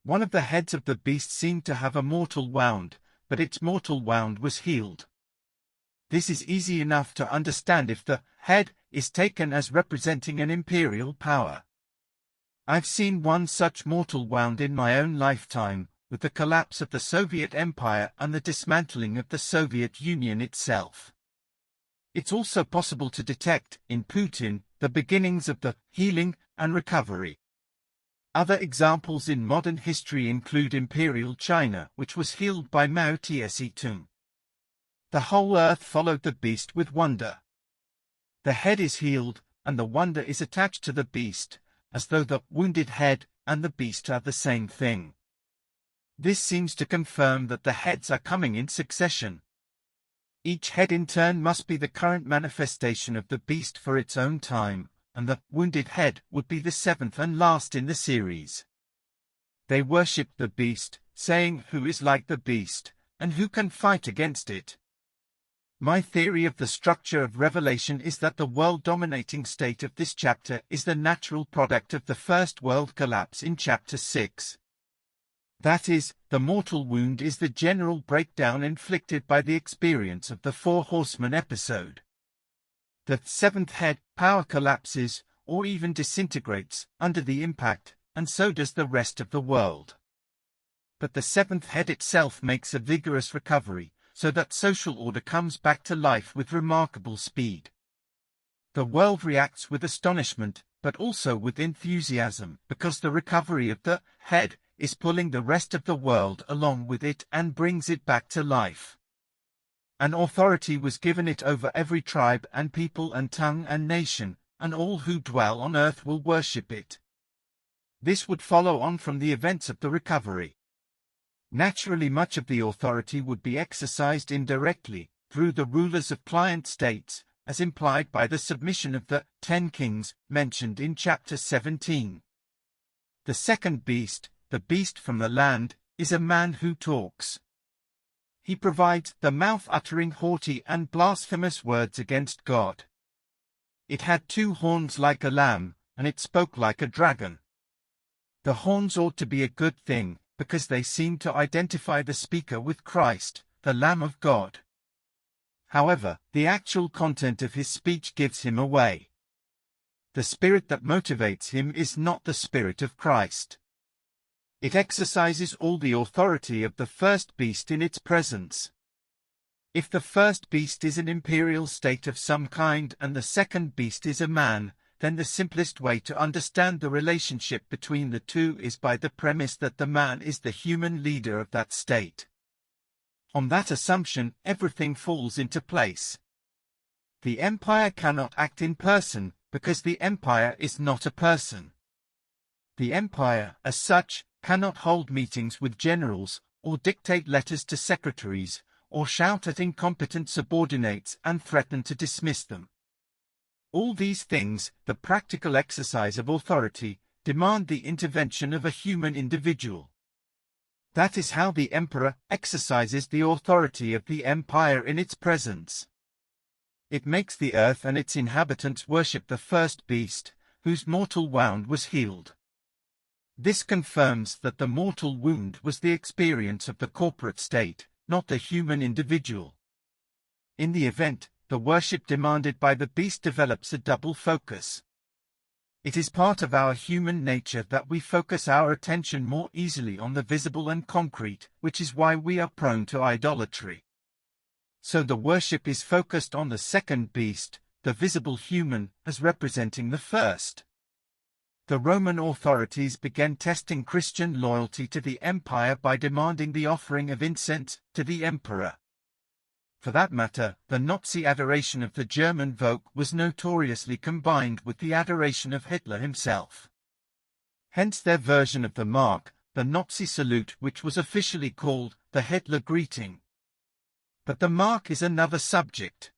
One of the heads of the beast seemed to have a mortal wound, but its mortal wound was healed. This is easy enough to understand if the head is taken as representing an imperial power. I've seen one such mortal wound in my own lifetime, with the collapse of the Soviet Empire and the dismantling of the Soviet Union itself. It's also possible to detect, in Putin, the beginnings of the healing and recovery. Other examples in modern history include Imperial China, which was healed by Mao Tse-tung. The whole earth followed the beast with wonder. The head is healed, and the wonder is attached to the beast, as though the wounded head and the beast are the same thing. This seems to confirm that the heads are coming in succession. Each head in turn must be the current manifestation of the beast for its own time, and the wounded head would be the seventh and last in the series. They worship the beast, saying, "Who is like the beast, and who can fight against it?" My theory of the structure of Revelation is that the world-dominating state of this chapter is the natural product of the first world collapse in chapter 6. That is, the mortal wound is the general breakdown inflicted by the experience of the Four Horsemen episode. The seventh head power collapses, or even disintegrates, under the impact, and so does the rest of the world. But the seventh head itself makes a vigorous recovery, so that social order comes back to life with remarkable speed. The world reacts with astonishment, but also with enthusiasm, because the recovery of the head is pulling the rest of the world along with it and brings it back to life. An authority was given it over every tribe and people and tongue and nation, and all who dwell on earth will worship it. This would follow on from the events of the recovery. Naturally, much of the authority would be exercised indirectly, through the rulers of client states, as implied by the submission of the 10 kings mentioned in chapter 17. The second beast, the beast from the land, is a man who talks. He provides the mouth uttering haughty and blasphemous words against God. It had 2 horns like a lamb, and it spoke like a dragon. The horns ought to be a good thing, because they seem to identify the speaker with Christ, the Lamb of God. However, the actual content of his speech gives him away. The spirit that motivates him is not the spirit of Christ. It exercises all the authority of the first beast in its presence. If the first beast is an imperial state of some kind and the second beast is a man, then the simplest way to understand the relationship between the two is by the premise that the man is the human leader of that state. On that assumption, everything falls into place. The empire cannot act in person, because the empire is not a person. The empire, as such, cannot hold meetings with generals, or dictate letters to secretaries, or shout at incompetent subordinates and threaten to dismiss them. All these things, the practical exercise of authority, demand the intervention of a human individual. That is how the emperor exercises the authority of the empire in its presence. It makes the earth and its inhabitants worship the first beast, whose mortal wound was healed. This confirms that the mortal wound was the experience of the corporate state, not the human individual. In the event, the worship demanded by the beast develops a double focus. It is part of our human nature that we focus our attention more easily on the visible and concrete, which is why we are prone to idolatry. So the worship is focused on the second beast, the visible human, as representing the first. The Roman authorities began testing Christian loyalty to the empire by demanding the offering of incense to the emperor. For that matter, the Nazi adoration of the German Volk was notoriously combined with the adoration of Hitler himself. Hence their version of the mark, the Nazi salute, which was officially called the Hitler greeting. But the mark is another subject.